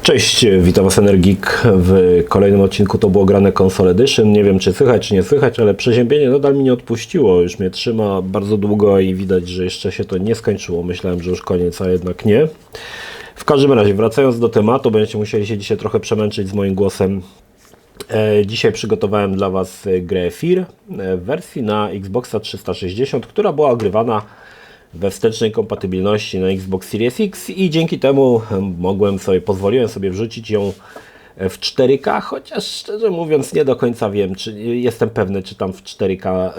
Cześć, witam Was Energik w kolejnym odcinku. To było grane Console Edition. Nie wiem, czy słychać, czy nie słychać, ale przeziębienie nadal mi nie odpuściło. Już mnie trzyma bardzo długo i widać, że jeszcze się to nie skończyło. Myślałem, że już koniec, a jednak nie. W każdym razie, wracając do tematu, będziecie musieli się dzisiaj trochę przemęczyć z moim głosem. Dzisiaj przygotowałem dla Was grę Fear w wersji na Xboxa 360, która była ogrywana we wstecznej kompatybilności na Xbox Series X i dzięki temu pozwoliłem sobie wrzucić ją w 4K, chociaż szczerze mówiąc nie do końca wiem, czy jestem pewny, czy tam w 4K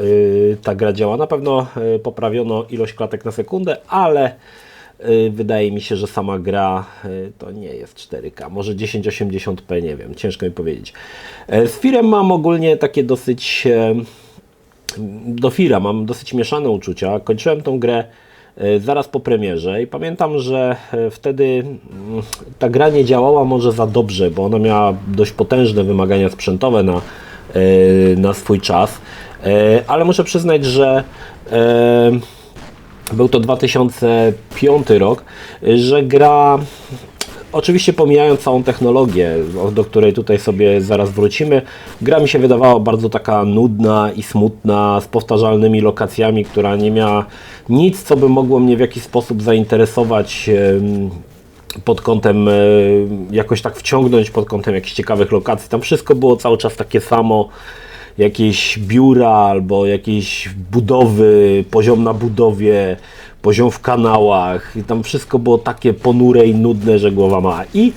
ta gra działa. Na pewno poprawiono ilość klatek na sekundę, ale wydaje mi się, że sama gra to nie jest 4K, może 1080p, nie wiem, ciężko mi powiedzieć. Z Fearem mam ogólnie takie dosyć... Do Feara mam dosyć mieszane uczucia. Kończyłem tą grę zaraz po premierze i pamiętam, że wtedy ta gra nie działała może za dobrze, bo ona miała dość potężne wymagania sprzętowe na swój czas, ale muszę przyznać, że był to 2005 rok, że gra, oczywiście pomijając całą technologię, do której tutaj sobie zaraz wrócimy, gra mi się wydawała bardzo taka nudna i smutna, z powtarzalnymi lokacjami, która nie miała nic, co by mogło mnie w jakiś sposób zainteresować pod kątem, jakoś tak wciągnąć pod kątem jakichś ciekawych lokacji. Tam wszystko było cały czas takie samo, jakieś biura albo jakieś budowy, poziom na budowie, poziom w kanałach i tam wszystko było takie ponure i nudne, że głowa ma. I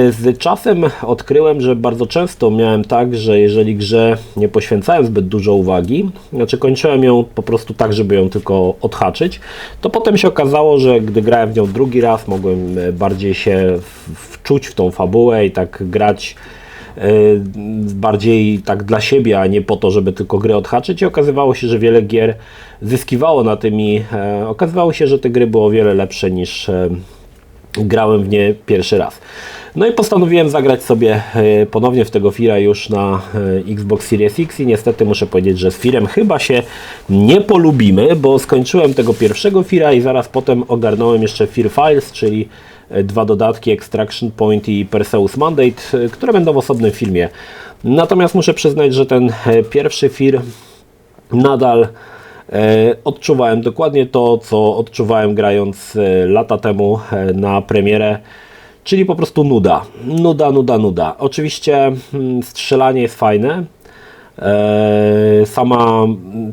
z czasem odkryłem, że bardzo często miałem tak, że jeżeli grze nie poświęcałem zbyt dużo uwagi, znaczy kończyłem ją po prostu tak, żeby ją tylko odhaczyć, to potem się okazało, że gdy grałem w nią drugi raz, mogłem bardziej się wczuć w tą fabułę i tak grać bardziej tak dla siebie, a nie po to, żeby tylko grę odhaczyć, i okazywało się, że wiele gier zyskiwało na tym i okazywało się, że te gry były o wiele lepsze niż grałem w nie pierwszy raz. No i postanowiłem zagrać sobie ponownie w tego Feara już na Xbox Series X i niestety muszę powiedzieć, że z Fearem chyba się nie polubimy, bo skończyłem tego pierwszego Feara i zaraz potem ogarnąłem jeszcze Fear Files, czyli dwa dodatki, Extraction Point i Perseus Mandate, które będą w osobnym filmie. Natomiast muszę przyznać, że ten pierwszy Fear nadal odczuwałem dokładnie to, co odczuwałem grając lata temu na premierę, czyli po prostu nuda. Nuda. Oczywiście strzelanie jest fajne. Sama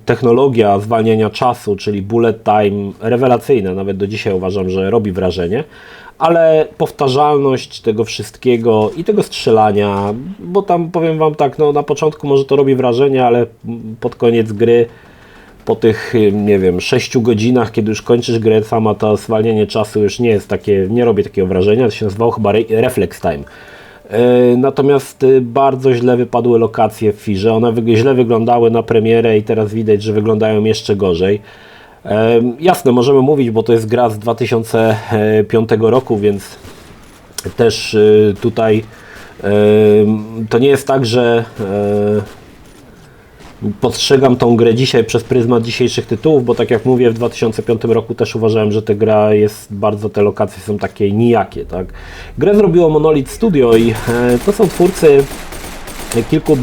technologia zwalniania czasu, czyli bullet time, rewelacyjna, nawet do dzisiaj uważam, że robi wrażenie, ale powtarzalność tego wszystkiego i tego strzelania, bo tam powiem Wam tak, no na początku może to robi wrażenie, ale pod koniec gry, po tych, nie wiem, 6 godzinach, kiedy już kończysz grę, sama to zwalnianie czasu już nie jest takie, nie robi takiego wrażenia, to się nazywało chyba reflex time. Natomiast bardzo źle wypadły lokacje w Fearze, one źle wyglądały na premierę i teraz widać, że wyglądają jeszcze gorzej. Jasne, możemy mówić, bo to jest gra z 2005 roku, więc też tutaj to nie jest tak, że postrzegam tą grę dzisiaj przez pryzmat dzisiejszych tytułów, bo tak jak mówię, w 2005 roku też uważałem, że ta gra jest bardzo, te lokacje są takie nijakie, tak? Grę zrobiło Monolith Studio i to są twórcy kilku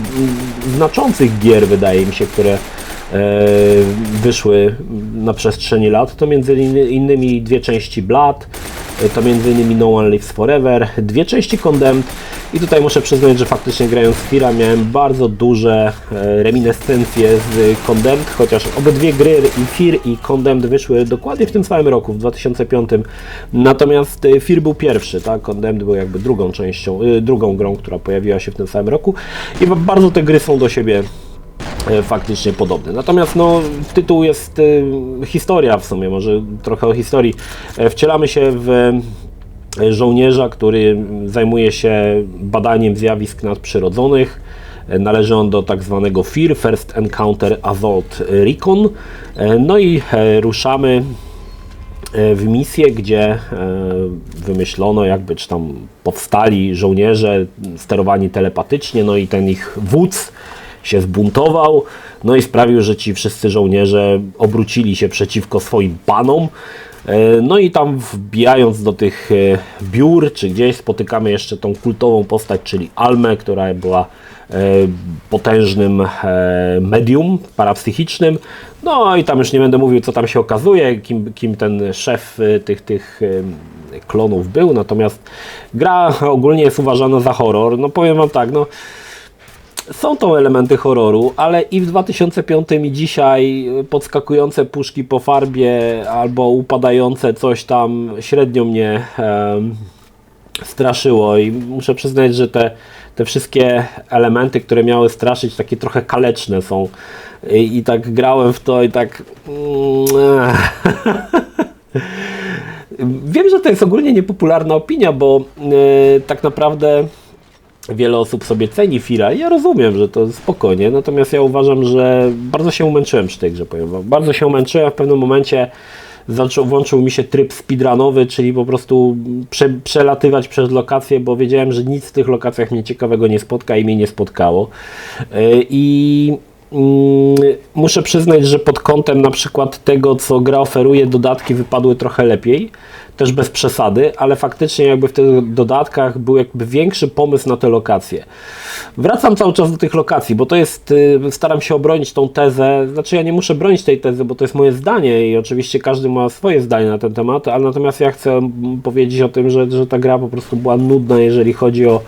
znaczących gier, wydaje mi się, które wyszły na przestrzeni lat. To między innymi dwie części Blood, to między innymi No One Lives Forever, dwie części Condemned i tutaj muszę przyznać, że faktycznie grając w Feara miałem bardzo duże reminiscencje z Condemned, chociaż obydwie gry, i Fear i Condemned, wyszły dokładnie w tym samym roku, w 2005. Natomiast Fear był pierwszy, tak? Condemned był jakby drugą częścią, drugą grą, która pojawiła się w tym samym roku i bardzo te gry są do siebie faktycznie podobne. Natomiast no, tytuł jest historia w sumie, może trochę o historii. Wcielamy się w żołnierza, który zajmuje się badaniem zjawisk nadprzyrodzonych. Należy on do tak zwanego FEAR, First Encounter Assault Recon. No i ruszamy w misję, gdzie wymyślono jakby, czy tam powstali żołnierze sterowani telepatycznie, no i ten ich wódz się zbuntował, no i sprawił, że ci wszyscy żołnierze obrócili się przeciwko swoim panom. No i tam wbijając do tych biur czy gdzieś spotykamy jeszcze tą kultową postać, czyli Almę, która była potężnym medium parapsychicznym. No i tam już nie będę mówił, co tam się okazuje, kim ten szef tych klonów był, natomiast gra ogólnie jest uważana za horror. No powiem wam tak, no są to elementy horroru, ale i w 2005 i dzisiaj podskakujące puszki po farbie albo upadające coś tam średnio mnie straszyło i muszę przyznać, że te wszystkie elementy, które miały straszyć, takie trochę kaleczne są i tak grałem w to i tak wiem, że to jest ogólnie niepopularna opinia, bo tak naprawdę wiele osób sobie ceni Fira i ja rozumiem, że to spokojnie, natomiast ja uważam, że bardzo się umęczyłem przy tej grze, powiem wam. Bardzo się umęczyłem, w pewnym momencie włączył mi się tryb speedrunowy, czyli po prostu przelatywać przez lokacje, bo wiedziałem, że nic w tych lokacjach mnie ciekawego nie spotka i mnie nie spotkało. Muszę przyznać, że pod kątem na przykład tego, co gra oferuje, dodatki wypadły trochę lepiej, też bez przesady, ale faktycznie jakby w tych dodatkach był jakby większy pomysł na te lokacje. Wracam cały czas do tych lokacji, bo to jest, staram się obronić tą tezę, znaczy ja nie muszę bronić tej tezy, bo to jest moje zdanie i oczywiście każdy ma swoje zdanie na ten temat, ale natomiast ja chcę powiedzieć o tym, że ta gra po prostu była nudna, jeżeli chodzi o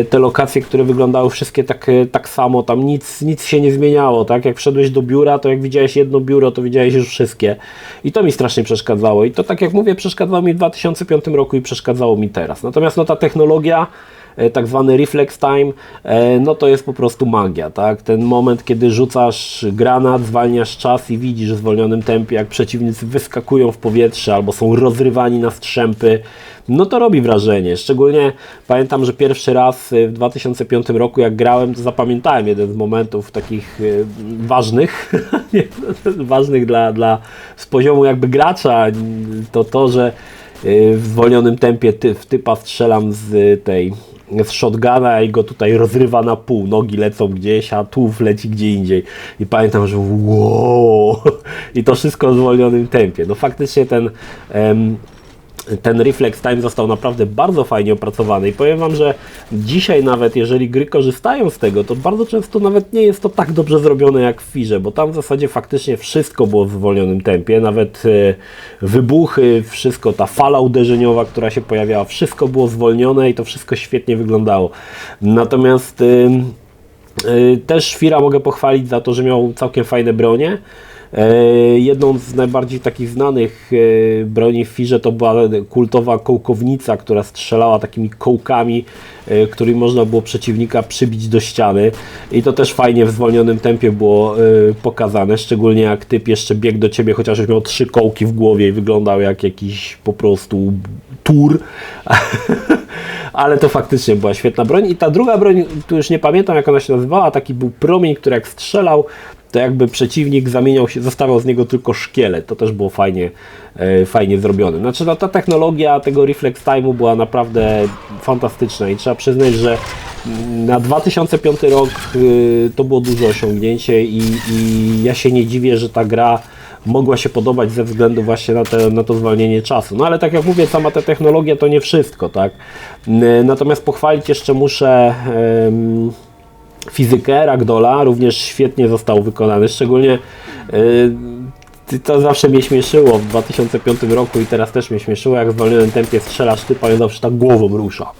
te lokacje, które wyglądały wszystkie tak samo, tam nic się nie zmieniało, tak? Jak wszedłeś do biura, to jak widziałeś jedno biuro, to widziałeś już wszystkie i to mi strasznie przeszkadzało i to, tak jak mówię, przeszkadzało mi w 2005 roku i przeszkadzało mi teraz. Natomiast no ta technologia, tak zwany reflex time, no to jest po prostu magia, tak? Ten moment, kiedy rzucasz granat, zwalniasz czas i widzisz w zwolnionym tempie, jak przeciwnicy wyskakują w powietrze albo są rozrywani na strzępy, no to robi wrażenie. Szczególnie pamiętam, że pierwszy raz w 2005 roku jak grałem, to zapamiętałem jeden z momentów takich ważnych, ważnych z poziomu jakby gracza, to że w zwolnionym tempie w typa strzelam z shotguna i go tutaj rozrywa na pół, nogi lecą gdzieś, a tułów leci gdzie indziej i pamiętam, że wow, i to wszystko w zwolnionym tempie. No faktycznie ten reflex time został naprawdę bardzo fajnie opracowany i powiem wam, że dzisiaj nawet jeżeli gry korzystają z tego, to bardzo często nawet nie jest to tak dobrze zrobione jak w Firze, bo tam w zasadzie faktycznie wszystko było w zwolnionym tempie, nawet wybuchy, wszystko, ta fala uderzeniowa, która się pojawiała, wszystko było zwolnione i to wszystko świetnie wyglądało. Natomiast też Fira mogę pochwalić za to, że miał całkiem fajne bronie. Jedną z najbardziej takich znanych broni w Firze to była kultowa kołkownica, która strzelała takimi kołkami, którymi można było przeciwnika przybić do ściany i to też fajnie w zwolnionym tempie było pokazane, szczególnie jak typ jeszcze biegł do ciebie, chociaż już miał 3 kołki w głowie i wyglądał jak jakiś po prostu tur. Ale to faktycznie była świetna broń i ta druga broń, tu już nie pamiętam jak ona się nazywała, taki był promień, który jak strzelał, to jakby przeciwnik zamieniał się, zostawiał z niego tylko szkielet. To też było fajnie zrobione. Znaczy no, ta technologia tego reflex time'u była naprawdę fantastyczna i trzeba przyznać, że na 2005 rok to było duże osiągnięcie i ja się nie dziwię, że ta gra mogła się podobać ze względu właśnie na to zwolnienie czasu. No ale tak jak mówię, sama ta technologia to nie wszystko, tak? Natomiast pochwalić jeszcze muszę fizykę Ragdolla, również świetnie został wykonany, szczególnie to zawsze mnie śmieszyło w 2005 roku i teraz też mnie śmieszyło, jak w zwolnionym tempie strzelasz typa i on zawsze tak głową rusza.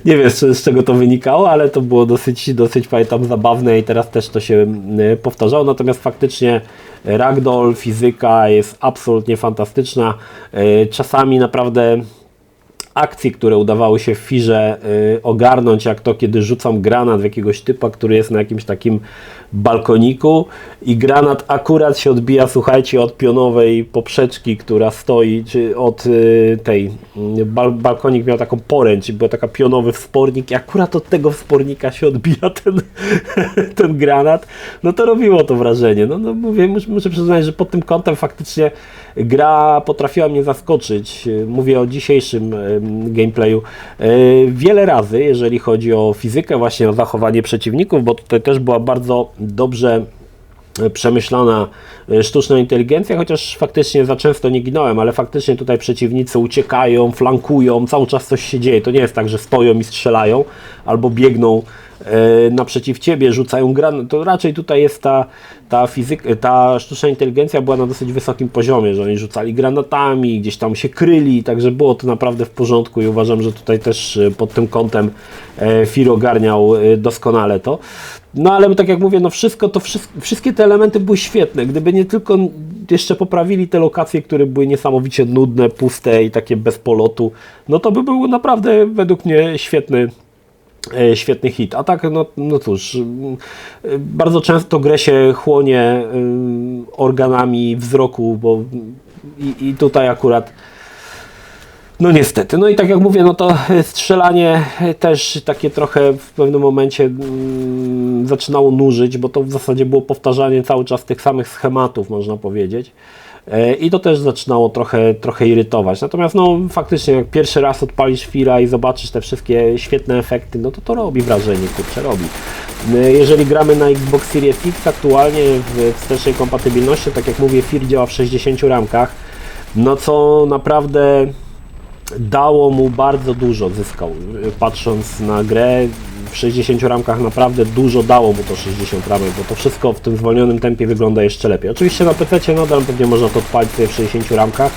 Nie wiem z czego to wynikało, ale to było dosyć pamiętam zabawne i teraz też to się powtarzało, natomiast faktycznie Ragdoll, fizyka jest absolutnie fantastyczna, czasami naprawdę akcji, które udawały się w Firze ogarnąć, jak to, kiedy rzucam granat w jakiegoś typa, który jest na jakimś takim balkoniku i granat akurat się odbija, słuchajcie, od pionowej poprzeczki, która stoi, czy od tej, balkonik miał taką poręcz, był taka pionowy wspornik i akurat od tego wspornika się odbija ten granat, no to robiło to wrażenie. No mówię, muszę przyznać, że pod tym kątem faktycznie gra potrafiła mnie zaskoczyć. Mówię o dzisiejszym gameplayu wiele razy, jeżeli chodzi o fizykę, właśnie o zachowanie przeciwników, bo tutaj też była bardzo dobrze przemyślana sztuczna inteligencja, chociaż faktycznie za często nie ginąłem, ale faktycznie tutaj przeciwnicy uciekają, flankują, cały czas coś się dzieje. To nie jest tak, że stoją i strzelają albo biegną naprzeciw ciebie, rzucają granat. To raczej tutaj jest ta sztuczna inteligencja była na dosyć wysokim poziomie, że oni rzucali granatami, gdzieś tam się kryli, także było to naprawdę w porządku i uważam, że tutaj też pod tym kątem FIR ogarniał doskonale to. No ale tak jak mówię, no wszystkie te elementy były świetne. Gdyby nie tylko jeszcze poprawili te lokacje, które były niesamowicie nudne, puste i takie bez polotu, no to by był naprawdę według mnie świetny hit. A tak, no cóż, bardzo często grę się chłonie organami wzroku, bo i tutaj akurat no niestety. No i tak jak mówię, no to strzelanie też takie trochę w pewnym momencie zaczynało nużyć, bo to w zasadzie było powtarzanie cały czas tych samych schematów, można powiedzieć. I to też zaczynało trochę irytować. Natomiast no faktycznie jak pierwszy raz odpalisz FIR-a i zobaczysz te wszystkie świetne efekty, no to robi wrażenie, kurczę, robi. Jeżeli gramy na Xbox Series X aktualnie w wstecznej kompatybilności, tak jak mówię, FIR działa w 60 ramkach, no co naprawdę dało mu bardzo dużo, zyskał, patrząc na grę. W 60 ramkach naprawdę dużo dało mu to 60 ramek, bo to wszystko w tym zwolnionym tempie wygląda jeszcze lepiej. Oczywiście na PC nadal pewnie można to odpalić sobie w 60 ramkach,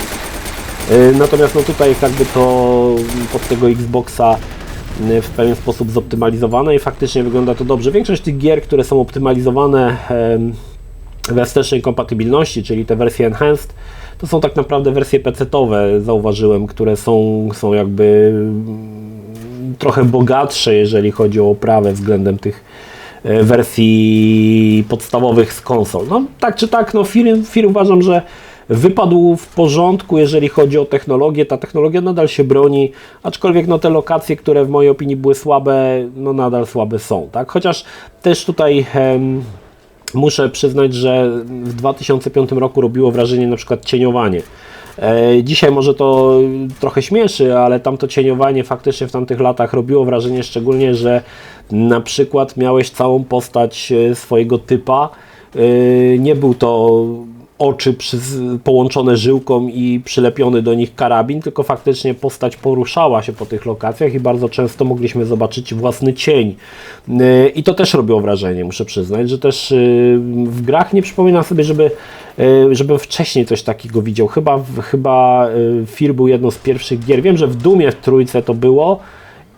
natomiast no tutaj jest jakby to pod tego Xboxa w pewien sposób zoptymalizowane i faktycznie wygląda to dobrze. Większość tych gier, które są optymalizowane we wstecznej kompatybilności, czyli te wersje Enhanced, to są tak naprawdę wersje PC-towe, zauważyłem, które są jakby trochę bogatsze, jeżeli chodzi o oprawę względem tych wersji podstawowych z konsol. No tak czy tak, no FIR uważam, że wypadł w porządku, jeżeli chodzi o technologię. Ta technologia nadal się broni, aczkolwiek no te lokacje, które w mojej opinii były słabe, no nadal słabe są, tak? Chociaż też tutaj muszę przyznać, że w 2005 roku robiło wrażenie na przykład cieniowanie. Dzisiaj może to trochę śmieszy, ale tamto cieniowanie faktycznie w tamtych latach robiło wrażenie, szczególnie, że na przykład miałeś całą postać swojego typa, nie był to oczy połączone żyłką i przylepiony do nich karabin, tylko faktycznie postać poruszała się po tych lokacjach i bardzo często mogliśmy zobaczyć własny cień. I to też robiło wrażenie, muszę przyznać, że też w grach nie przypominam sobie, żebym wcześniej coś takiego widział. Chyba FIR był jedną z pierwszych gier. Wiem, że w Doomie w trójce to było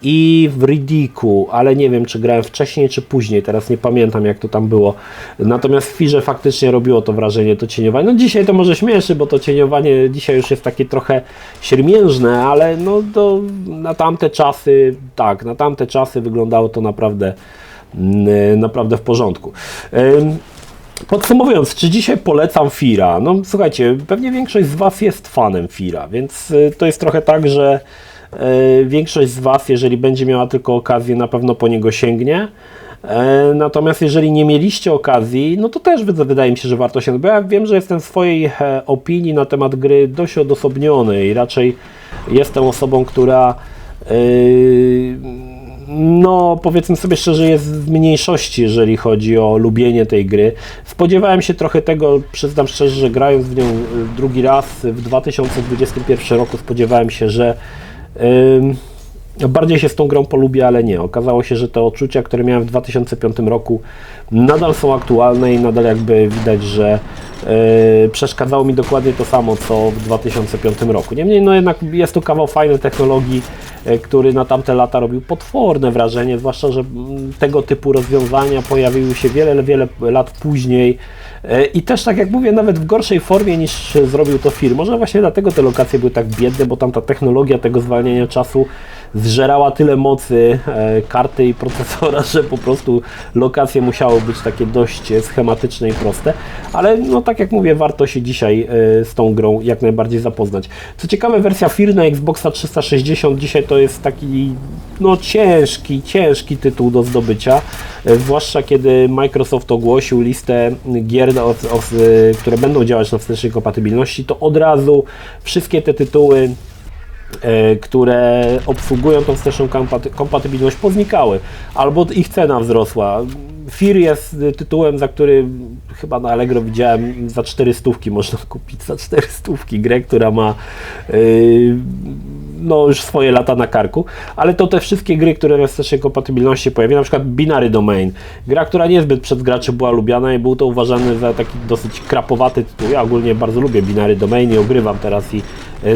i w Ridiku, ale nie wiem, czy grałem wcześniej, czy później, teraz nie pamiętam, jak to tam było. Natomiast w FIRze faktycznie robiło to wrażenie, to cieniowanie. No dzisiaj to może śmieszy, bo to cieniowanie dzisiaj już jest takie trochę siermiężne, ale no to na tamte czasy, tak, na tamte czasy wyglądało to naprawdę w porządku. Podsumowując, czy dzisiaj polecam FIR-a? No słuchajcie, pewnie większość z Was jest fanem FIR-a, więc to jest trochę tak, że większość z Was, jeżeli będzie miała tylko okazję, na pewno po niego sięgnie. Natomiast jeżeli nie mieliście okazji, no to też wydaje mi się, że warto sięgnąć, bo ja wiem, że jestem w swojej opinii na temat gry dość odosobniony i raczej jestem osobą, która no powiedzmy sobie szczerze, jest w mniejszości, jeżeli chodzi o lubienie tej gry. Spodziewałem się trochę tego, przyznam szczerze, że grając w nią drugi raz w 2021 roku, spodziewałem się, że bardziej się z tą grą polubię, ale nie. Okazało się, że te odczucia, które miałem w 2005 roku, nadal są aktualne i nadal jakby widać, że przeszkadzało mi dokładnie to samo, co w 2005 roku. Niemniej, no jednak jest to kawał fajnej technologii, który na tamte lata robił potworne wrażenie, zwłaszcza, że tego typu rozwiązania pojawiły się wiele lat później i też, tak jak mówię, nawet w gorszej formie niż zrobił to FIR. Może właśnie dlatego te lokacje były tak biedne, bo tamta technologia tego zwalniania czasu zżerała tyle mocy karty i procesora, że po prostu lokacje musiały być takie dość schematyczne i proste, ale no tak jak mówię, warto się dzisiaj z tą grą jak najbardziej zapoznać. Co ciekawe, wersja FIR na Xboxa 360 dzisiaj to jest taki no ciężki tytuł do zdobycia, zwłaszcza kiedy Microsoft ogłosił listę gier, które będą działać na wstecznej kompatybilności, to od razu wszystkie te tytuły które obsługują tą wsteczną kompatybilność, poznikały, albo ich cena wzrosła. Fear jest tytułem, za który chyba na Allegro widziałem za 400 można kupić, za 400 grę, która ma no już swoje lata na karku, ale to te wszystkie gry, które we wstecznej kompatybilności pojawiły, na przykład Binary Domain, gra, która niezbyt przez graczy była lubiana i był to uważany za taki dosyć krapowaty tytuł. Ja ogólnie bardzo lubię Binary Domain i ogrywam teraz i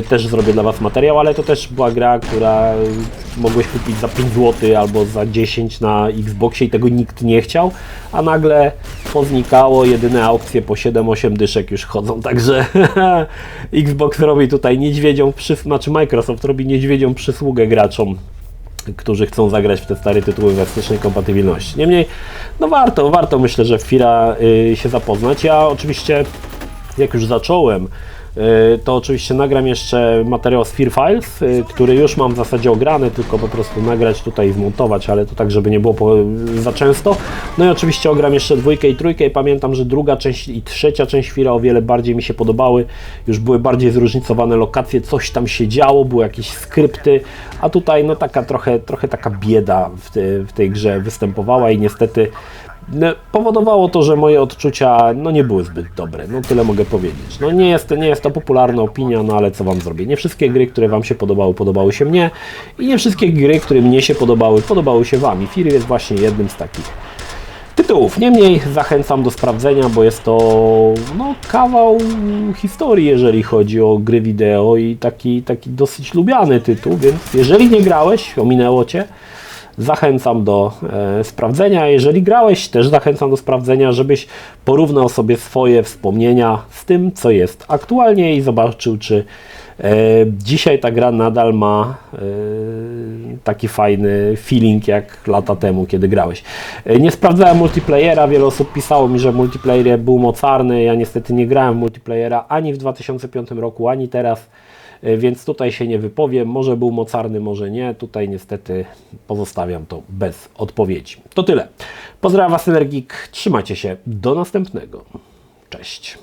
też zrobię dla Was materiał, ale to też była gra, która mogłeś kupić za 5 zł albo za 10 na Xboxie i tego nikt nie chciał, a nagle poznikało, jedyne aukcje po 7-8 dyszek już chodzą, także Xbox robi tutaj niedźwiedzią, znaczy Microsoft robi niedźwiedzią przysługę graczom, którzy chcą zagrać w te stare tytuły we wstecznej kompatybilności. Niemniej, no warto myślę, że w Feara się zapoznać. Ja oczywiście, jak już zacząłem, to oczywiście nagram jeszcze materiał z Fear Files, który już mam w zasadzie ograny, tylko po prostu nagrać tutaj i zmontować, ale to tak, żeby nie było za często. No i oczywiście ogram jeszcze 2 i 3 i pamiętam, że druga część i trzecia część Feara o wiele bardziej mi się podobały. Już były bardziej zróżnicowane lokacje, coś tam się działo, były jakieś skrypty, a tutaj no taka trochę taka bieda w tej grze występowała i niestety powodowało to, że moje odczucia no nie były zbyt dobre, no tyle mogę powiedzieć. No nie jest to popularna opinia, no ale co Wam zrobię? Nie wszystkie gry, które Wam się podobały się mnie i nie wszystkie gry, które mnie się podobały się Wam. I Fear jest właśnie jednym z takich tytułów. Niemniej zachęcam do sprawdzenia, bo jest to no, kawał historii, jeżeli chodzi o gry wideo i taki dosyć lubiany tytuł, więc jeżeli nie grałeś, ominęło Cię, zachęcam do sprawdzenia. Jeżeli grałeś, też zachęcam do sprawdzenia, żebyś porównał sobie swoje wspomnienia z tym, co jest aktualnie i zobaczył, czy dzisiaj ta gra nadal ma taki fajny feeling jak lata temu, kiedy grałeś. Nie sprawdzałem multiplayera, wiele osób pisało mi, że multiplayer był mocarny. Ja niestety nie grałem w multiplayera ani w 2005 roku, ani teraz. Więc tutaj się nie wypowiem, może był mocarny, może nie, tutaj niestety pozostawiam to bez odpowiedzi. To tyle. Pozdrawiam Was, Energik, trzymajcie się, do następnego. Cześć.